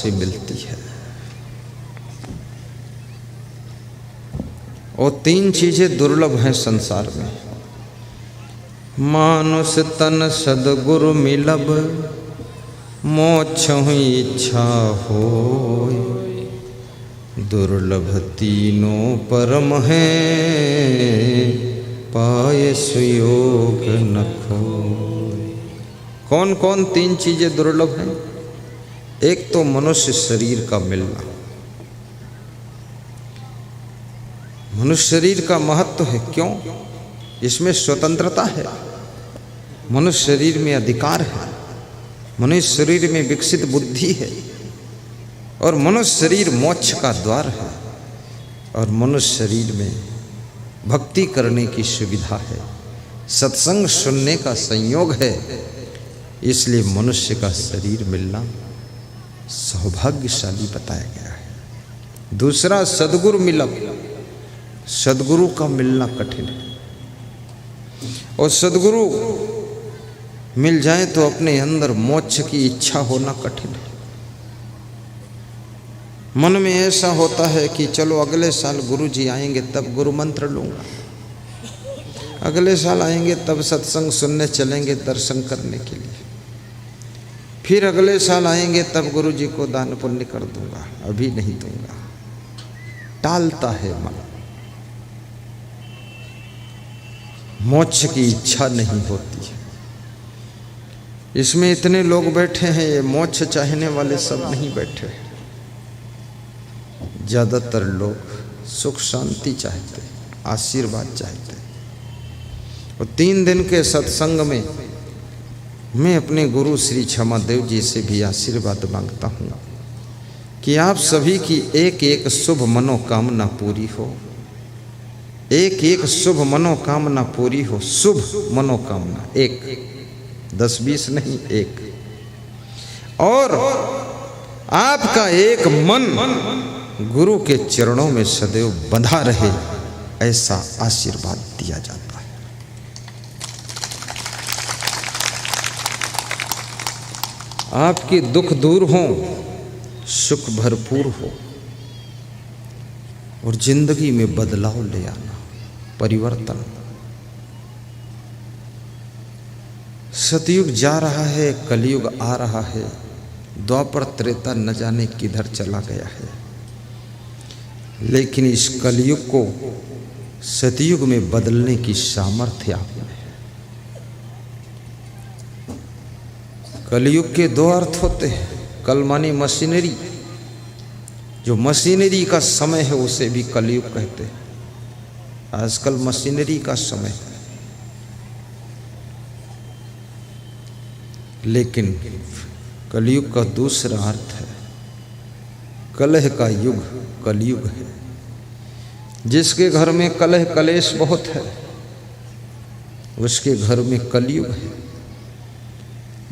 से मिलती है। और 3 चीजें दुर्लभ हैं संसार में, मानुष तन सदगुरु मिलब, मोक्ष हुई इच्छा होय, दुर्लभ तीनों परम है, पाए सुयोग न खोय। कौन कौन 3 चीजें दुर्लभ हैं? एक तो मनुष्य शरीर का मिलना। मनुष्य शरीर का महत्व है, क्यों? इसमें स्वतंत्रता है, मनुष्य शरीर में अधिकार है, मनुष्य शरीर में विकसित बुद्धि है, और मनुष्य शरीर मोक्ष का द्वार है, और मनुष्य शरीर में भक्ति करने की सुविधा है, सत्संग सुनने का संयोग है। इसलिए मनुष्य का शरीर मिलना सौभाग्यशाली बताया गया है। दूसरा, सद्गुरु मिलब। सद्गुरु का मिलना कठिन है, और सद्गुरु मिल जाए तो अपने अंदर मोक्ष की इच्छा होना कठिन है। मन में ऐसा होता है कि चलो अगले साल गुरु जी आएंगे तब गुरु मंत्र लूँगा, अगले साल आएंगे तब सत्संग सुनने चलेंगे दर्शन करने के लिए, फिर अगले साल आएंगे तब गुरु जी को दान पुण्य कर दूंगा, अभी नहीं दूंगा। टालता है मन, मोक्ष की इच्छा नहीं होती है। इसमें इतने लोग बैठे हैं, ये मोक्ष चाहने वाले सब नहीं बैठे हैं। ज़्यादातर लोग सुख शांति चाहते, आशीर्वाद चाहते। और 3 दिन के सत्संग में मैं अपने गुरु श्री क्षमादेव जी से भी आशीर्वाद मांगता हूँ कि आप सभी की एक एक शुभ मनोकामना पूरी हो, एक एक शुभ मनोकामना पूरी हो। शुभ मनोकामना एक, 10-20 नहीं, एक। और आपका एक मन गुरु के चरणों में सदैव बंधा रहे, ऐसा आशीर्वाद दिया जाता है। आपके दुख दूर हो, सुख भरपूर हो, और जिंदगी में बदलाव ले आना, परिवर्तन। सतयुग जा रहा है, कलयुग आ रहा है, द्वापर त्रेता न जाने किधर चला गया है, लेकिन इस कलयुग को सतयुग में बदलने की सामर्थ्य आप में है। कलयुग के 2 अर्थ होते हैं। कल माने मशीनरी, जो मशीनरी का समय है उसे भी कलयुग कहते हैं। आजकल मशीनरी का समय है, लेकिन कलयुग का दूसरा अर्थ है, कलह का युग कलयुग है। जिसके घर में कलह कलेश बहुत है, उसके घर में कलयुग है।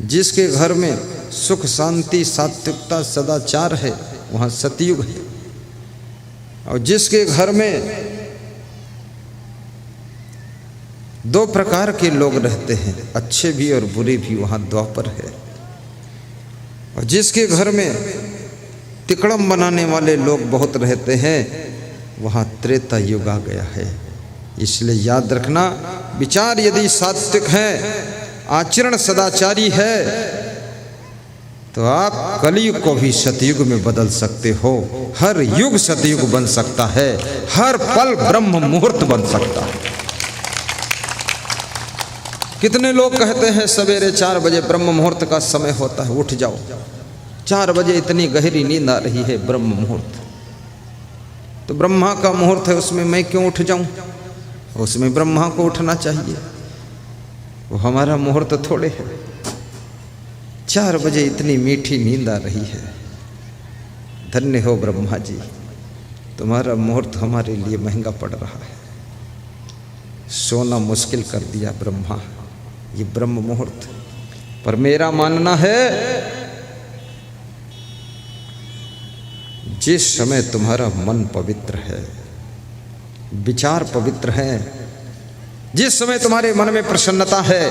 जिसके घर में सुख शांति सात्विकता सदाचार है, वहाँ सतयुग है। और जिसके घर में 2 प्रकार के लोग रहते हैं, अच्छे भी और बुरे भी, वहाँ द्वापर है। और जिसके घर में तिकड़म बनाने वाले लोग बहुत रहते हैं, वहाँ त्रेता युग आ गया है। इसलिए याद रखना, विचार यदि सात्विक है, आचरण सदाचारी है, तो आप कलयुग को भी सतयुग में बदल सकते हो। हर युग सतयुग बन सकता है, हर पल ब्रह्म मुहूर्त बन सकता है। कितने लोग कहते हैं सवेरे 4 बजे ब्रह्म मुहूर्त का समय होता है, उठ जाओ। 4 बजे इतनी गहरी नींद आ रही है, ब्रह्म मुहूर्त तो ब्रह्मा का मुहूर्त है, उसमें मैं क्यों उठ जाऊं? उसमें ब्रह्मा को उठना चाहिए, वो हमारा मुहूर्त थोड़े है। 4 बजे इतनी मीठी नींद आ रही है, धन्य हो ब्रह्मा जी, तुम्हारा मुहूर्त हमारे लिए महंगा पड़ रहा है। सोना मुश्किल कर दिया ब्रह्मा, ये ब्रह्म मुहूर्त। पर मेरा मानना है, जिस समय तुम्हारा मन पवित्र है, विचार पवित्र है, जिस समय तुम्हारे मन में प्रसन्नता है,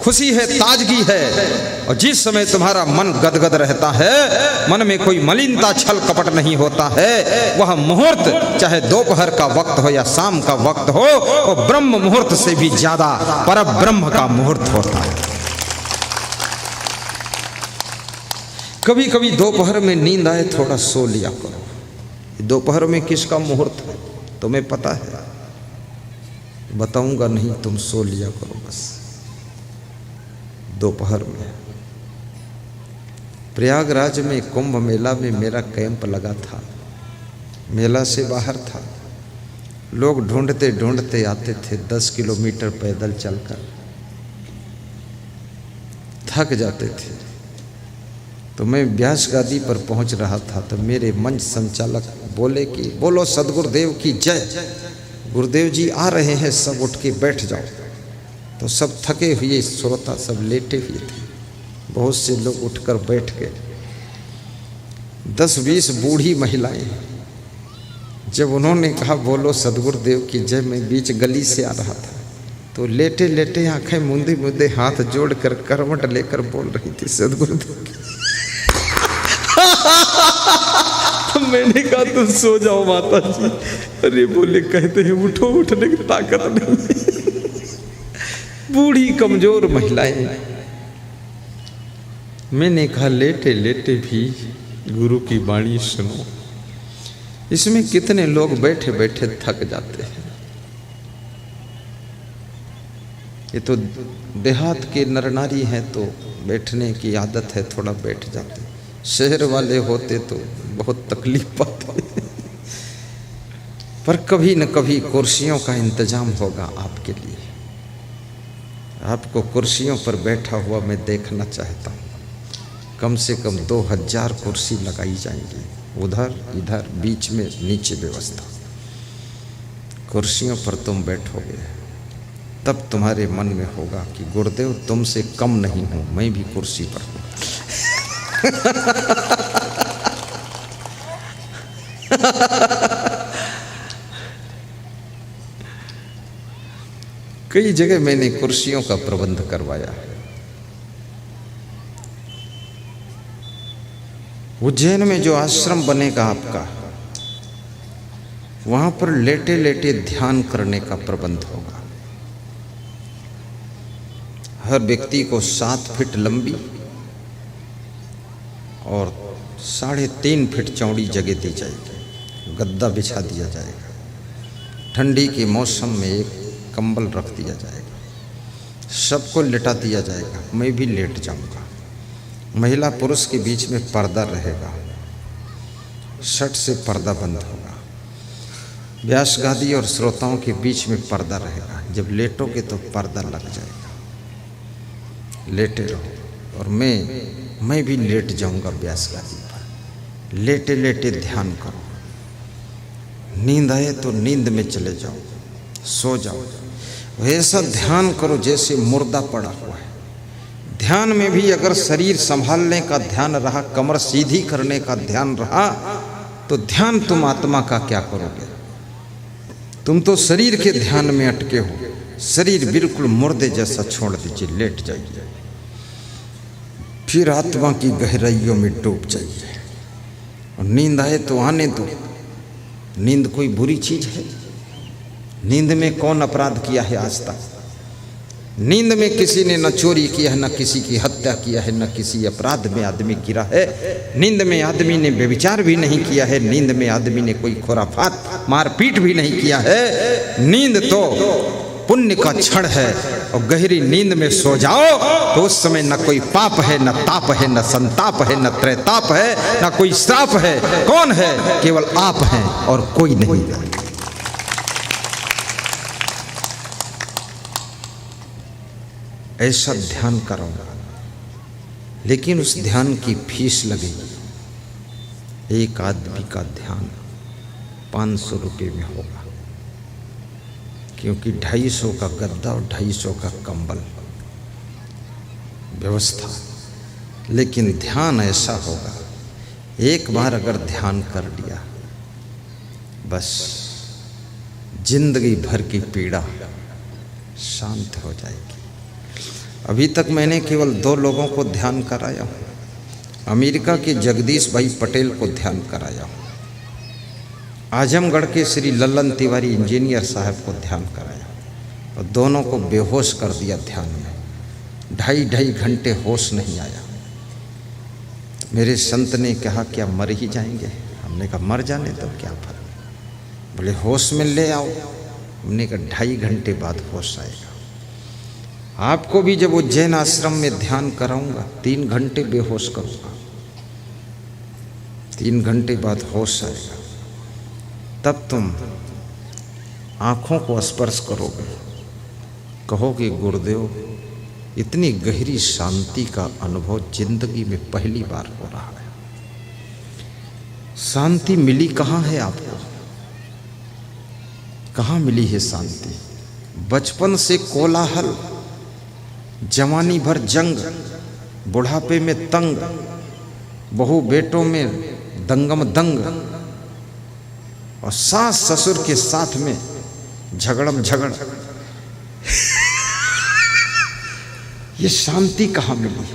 खुशी है, ताजगी है। और जिस समय तुम्हारा मन गदगद रहता है, मन में कोई मलिनता छल कपट नहीं होता है, वह मुहूर्त चाहे दोपहर का वक्त हो या शाम का वक्त हो, वो ब्रह्म मुहूर्त से भी ज्यादा पर ब्रह्म का मुहूर्त होता है। कभी कभी दोपहर में नींद आए, थोड़ा सो लिया करो। दोपहर में किसका मुहूर्त है तुम्हें पता है? बताऊंगा नहीं, तुम सो लिया करो बस। दोपहर में प्रयागराज में कुंभ मेला में मेरा कैंप लगा था। मेला से बाहर था, लोग ढूंढते ढूंढते आते थे 10 किलोमीटर पैदल चलकर, थक जाते थे। तो मैं व्यास गादी पर पहुंच रहा था, तो मेरे मंच संचालक बोले कि बोलो सदगुरुदेव की जय, गुरुदेव जी आ रहे हैं, सब उठ के बैठ जाओ। तो सब थके हुए श्रोता सब लेटे हुए थे, बहुत से लोग उठकर बैठ गए। 10-20 बूढ़ी महिलाएं, जब उन्होंने कहा बोलो सदगुरुदेव की जय, मैं बीच गली से आ रहा था, तो लेटे लेटे आंखें मूंदे मूंदे हाथ जोड़कर करवट लेकर बोल रही थी सदगुरुदेव की। मैंने कहा तुम सो जाओ माता जी। अरे बोले कहते हैं उठो, उठने की ताकत नहीं। बूढ़ी कमजोर महिलाएं। मैंने कहा लेटे लेटे भी गुरु की वाणी सुनो। इसमें कितने लोग बैठे बैठे थक जाते हैं। ये तो देहात के नर नारी हैं तो बैठने की आदत है, थोड़ा बैठ जाते। शहर वाले होते तो बहुत तकलीफ पाते। पर कभी न कभी कुर्सियों का इंतजाम होगा आपके लिए। आपको कुर्सियों पर बैठा हुआ मैं देखना चाहता हूँ। कम से कम 2000 कुर्सी लगाई जाएंगी, उधर इधर बीच में नीचे व्यवस्था। कुर्सियों पर तुम बैठोगे तब तुम्हारे मन में होगा कि गुरुदेव तुमसे कम नहीं हूँ, मैं भी कुर्सी पर हूँ। कई जगह मैंने कुर्सियों का प्रबंध करवाया है। उज्जैन में जो आश्रम बनेगा आपका, वहां पर लेटे लेटे ध्यान करने का प्रबंध होगा। हर व्यक्ति को 7 फीट लंबी और 3.5 फीट चौड़ी जगह दी जाएगी। गद्दा बिछा दिया जाएगा। ठंडी के मौसम में एक कंबल रख दिया जाएगा। सबको लिटा दिया जाएगा। मैं भी लेट जाऊंगा। महिला पुरुष के बीच में पर्दा रहेगा। शर्ट से पर्दा बंद होगा। व्यास गादी और श्रोताओं के बीच में पर्दा रहेगा। जब लेटोगे तो पर्दा लग जाएगा। लेटे रहो और मैं भी लेट जाऊंगा व्यास गादी पर। लेटे लेटे ध्यान करो। नींद आए तो नींद में चले जाओ, सो जाओ। ऐसा ध्यान करो जैसे मुर्दा पड़ा हुआ है। ध्यान में भी अगर शरीर संभालने का ध्यान रहा, कमर सीधी करने का ध्यान रहा, तो ध्यान तुम आत्मा का क्या करोगे? तुम तो शरीर के ध्यान में अटके हो। शरीर बिल्कुल मुर्दे जैसा छोड़ दीजिए, लेट जाइए। फिर आत्मा की गहराइयों में डूब जाइए। और नींद आए तो आने दो। नींद कोई बुरी चीज है? नींद में कौन अपराध किया है आज तक? नींद में किसी ने न चोरी किया है, न किसी की हत्या किया है, न किसी अपराध में आदमी गिरा है। नींद में आदमी ने व्यभिचार भी नहीं किया है। नींद में आदमी ने कोई खुराफात मारपीट भी नहीं किया है। नींद तो पुण्य का क्षण है। और गहरी नींद में सो जाओ तो उस समय न कोई पाप है, न ताप है, न संताप है, न त्रैताप है, न कोई श्राप है। कौन है? केवल आप हैं और कोई नहीं है। ऐसा ध्यान करो, लेकिन उस ध्यान की फीस लगेगी। एक आदमी का ध्यान 500 रुपये में होगा, क्योंकि 250 का गद्दा और 250 का कंबल व्यवस्था। लेकिन ध्यान ऐसा होगा, एक बार अगर ध्यान कर लिया, बस जिंदगी भर की पीड़ा शांत हो जाएगी। अभी तक मैंने केवल 2 लोगों को ध्यान कराया हूँ। अमेरिका के जगदीश भाई पटेल को ध्यान कराया हूँ। आजमगढ़ के श्री लल्लन तिवारी इंजीनियर साहब को ध्यान कराया और दोनों को बेहोश कर दिया ध्यान में। 2.5 घंटे होश नहीं आया। मेरे संत ने कहा क्या मर ही जाएंगे? हमने कहा मर जाने तो क्या फर्क, बोले होश में ले आओ। हमने कहा 2.5 घंटे बाद होश आएगा। आपको भी जब उज्जैन आश्रम में ध्यान कराऊंगा 3 घंटे बेहोश करूंगा, 3 घंटे बाद होश आएगा। तब तुम आँखों को स्पर्श करोगे, कहोगे गुरुदेव इतनी गहरी शांति का अनुभव जिंदगी में पहली बार हो रहा है। शांति मिली कहाँ है आपको? कहाँ मिली है शांति? बचपन से कोलाहल, जवानी भर जंग, बुढ़ापे में तंग, बहू बेटों में दंगम दंग, और सास ससुर के साथ में झगड़म झगड़। ये शांति कहाँ मिली?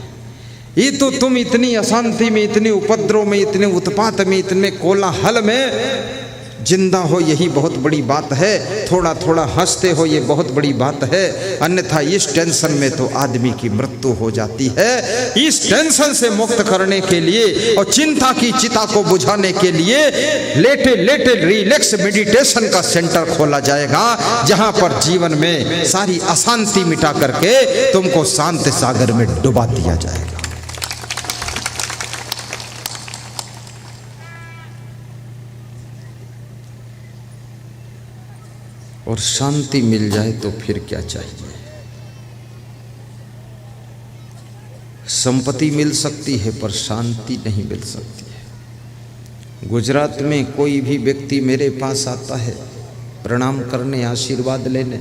ये तो तुम इतनी अशांति में, इतने उपद्रव में, इतने उत्पात में, इतने कोलाहल में जिंदा हो, यही बहुत बड़ी बात है। थोड़ा थोड़ा हंसते हो, ये बहुत बड़ी बात है। अन्यथा इस टेंशन में तो आदमी की मृत्यु हो जाती है। इस टेंशन से मुक्त करने के लिए और चिंता की चिता को बुझाने के लिए लेटे लेटे रिलैक्स मेडिटेशन का सेंटर खोला जाएगा, जहां पर जीवन में सारी अशांति मिटा करके तुमको शांत सागर में डुबा दिया जाएगा। और शांति मिल जाए तो फिर क्या चाहिए? संपत्ति मिल सकती है पर शांति नहीं मिल सकती है। गुजरात में कोई भी व्यक्ति मेरे पास आता है प्रणाम करने, आशीर्वाद लेने,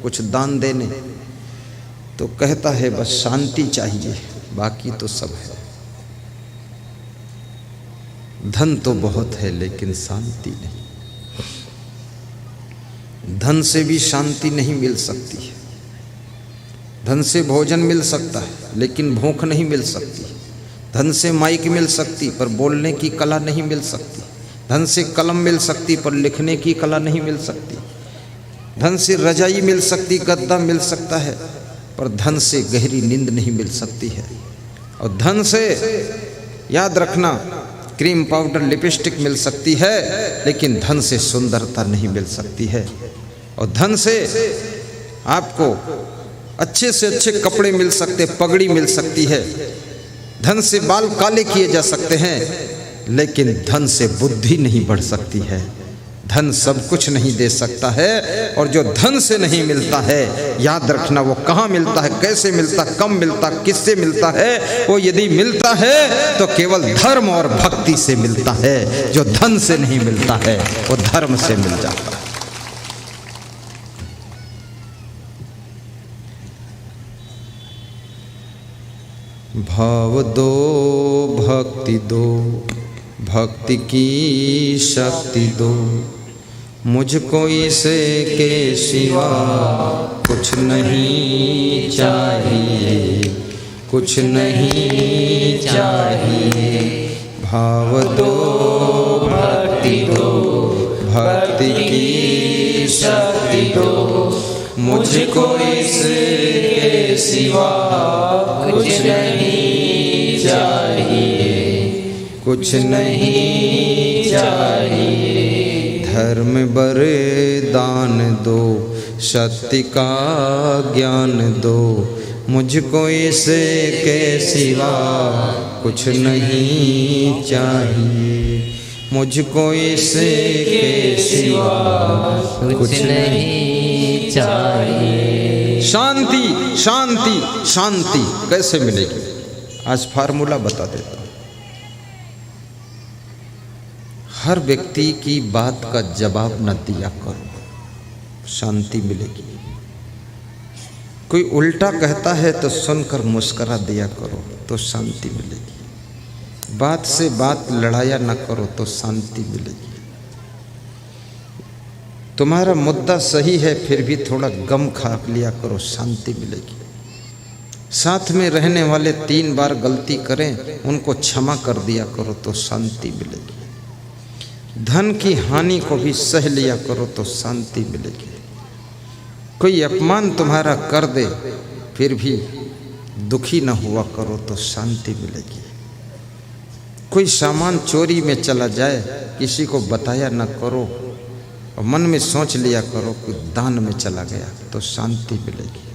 कुछ दान देने, तो कहता है बस शांति चाहिए, बाकी तो सब है। धन तो बहुत है लेकिन शांति नहीं। धन से भी शांति नहीं मिल सकती है। धन से भोजन मिल सकता है लेकिन भूख नहीं मिल सकती। धन से माइक मिल सकती पर बोलने की कला नहीं मिल सकती। धन से कलम मिल सकती पर लिखने की कला नहीं मिल सकती। धन से रजाई मिल सकती, गद्दा मिल सकता है, पर धन से गहरी नींद नहीं मिल सकती है। और धन से याद रखना, क्रीम पाउडर लिपस्टिक मिल सकती है लेकिन धन से सुंदरता नहीं मिल सकती है। और धन से आपको अच्छे से अच्छे कपड़े मिल सकते, पगड़ी मिल सकती है। धन से बाल काले किए जा सकते हैं लेकिन धन से बुद्धि नहीं बढ़ सकती है। धन सब कुछ नहीं दे सकता है। और जो धन से नहीं मिलता है, याद रखना वो कहाँ मिलता है, कैसे मिलता, कब मिलता, किससे मिलता है? वो यदि मिलता है तो केवल धर्म और भक्ति से मिलता है। जो धन से नहीं मिलता है वो धर्म से मिल जाता है। भाव दो, भक्ति दो, भक्ति की शक्ति दो, मुझको इसके सिवा कुछ नहीं चाहिए, कुछ नहीं चाहिए। भाव दो, भक्ति दो, भक्ति की शक्ति दो, मुझको इसके सिवा कुछ नहीं चाहिए, कुछ नहीं चाहिए। धर्म वरदान दो, सत्य का ज्ञान दो, मुझको इसके सिवा कुछ नहीं चाहिए, मुझको इसके सिवा कुछ नहीं चाहिए। शांति शांति शांति कैसे मिलेगी? आज फार्मूला बता देता हूँ। हर व्यक्ति की बात का जवाब न दिया करो, शांति मिलेगी। कोई उल्टा कहता है तो सुनकर मुस्करा दिया करो तो शांति मिलेगी। बात से बात लड़ाया न करो तो शांति मिलेगी। तुम्हारा मुद्दा सही है फिर भी थोड़ा गम खा लिया करो, शांति मिलेगी। साथ में रहने वाले 3 बार गलती करें, उनको क्षमा कर दिया करो तो शांति मिलेगी। धन की हानि को भी सह लिया करो तो शांति मिलेगी। कोई अपमान तुम्हारा कर दे फिर भी दुखी न हुआ करो तो शांति मिलेगी। कोई सामान चोरी में चला जाए, किसी को बताया न करो और मन में सोच लिया करो कि दान में चला गया तो शांति मिलेगी।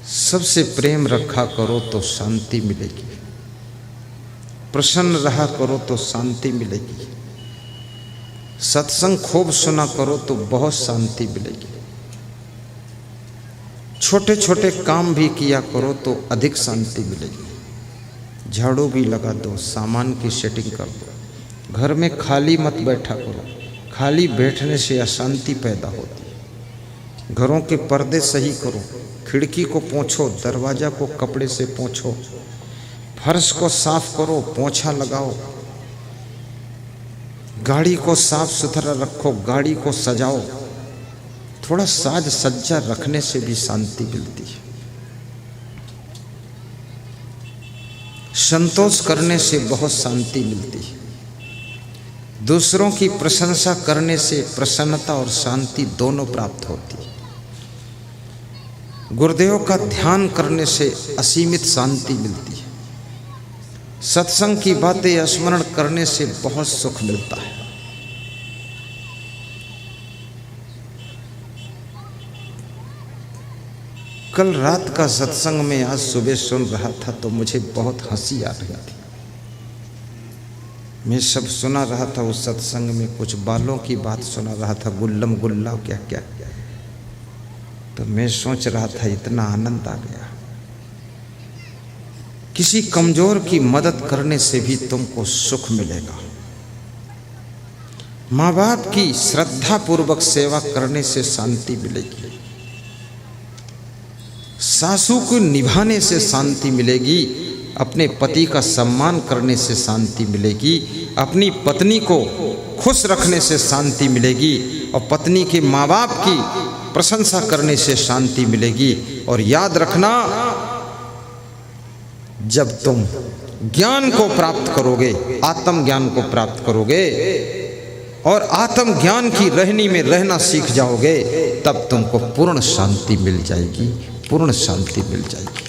सबसे प्रेम रखा करो तो शांति मिलेगी। प्रसन्न रहा करो तो शांति मिलेगी। सत्संग खूब सुना करो तो बहुत शांति मिलेगी। छोटे छोटे काम भी किया करो तो अधिक शांति मिलेगी। झाड़ू भी लगा दो, सामान की सेटिंग कर दो। घर में खाली मत बैठा करो, खाली बैठने से अशांति पैदा होती है। घरों के पर्दे सही करो, खिड़की को पोंछो, दरवाजा को कपड़े से पोंछो, फर्श को साफ करो, पोंछा लगाओ, गाड़ी को साफ सुथरा रखो, गाड़ी को सजाओ। थोड़ा साज सज्जा रखने से भी शांति मिलती है। संतोष करने से बहुत शांति मिलती है। दूसरों की प्रशंसा करने से प्रसन्नता और शांति दोनों प्राप्त होती है। गुरुदेव का ध्यान करने से असीमित शांति मिलती है। सत्संग की बातें स्मरण करने से बहुत सुख मिलता है। कल रात का सत्संग में आज सुबह सुन रहा था तो मुझे बहुत हंसी आ रही थी। मैं सब सुना रहा था उस सत्संग में, कुछ बालों की बात सुना रहा था, गुल्लम गुल्ला क्या क्या, तो मैं सोच रहा था इतना आनंद आ गया। किसी कमजोर की मदद करने से भी तुमको सुख मिलेगा। माँ बाप की श्रद्धा पूर्वक सेवा करने से शांति मिलेगी। सासू को निभाने से शांति मिलेगी। अपने पति का सम्मान करने से शांति मिलेगी। अपनी पत्नी को खुश रखने से शांति मिलेगी और पत्नी के माँ बाप की प्रशंसा करने से शांति मिलेगी। और याद रखना, जब तुम ज्ञान को प्राप्त करोगे, आत्मज्ञान को प्राप्त करोगे और आत्मज्ञान की रहनी में रहना सीख जाओगे, तब तुमको पूर्ण शांति मिल जाएगी, पूर्ण शांति मिल जाएगी।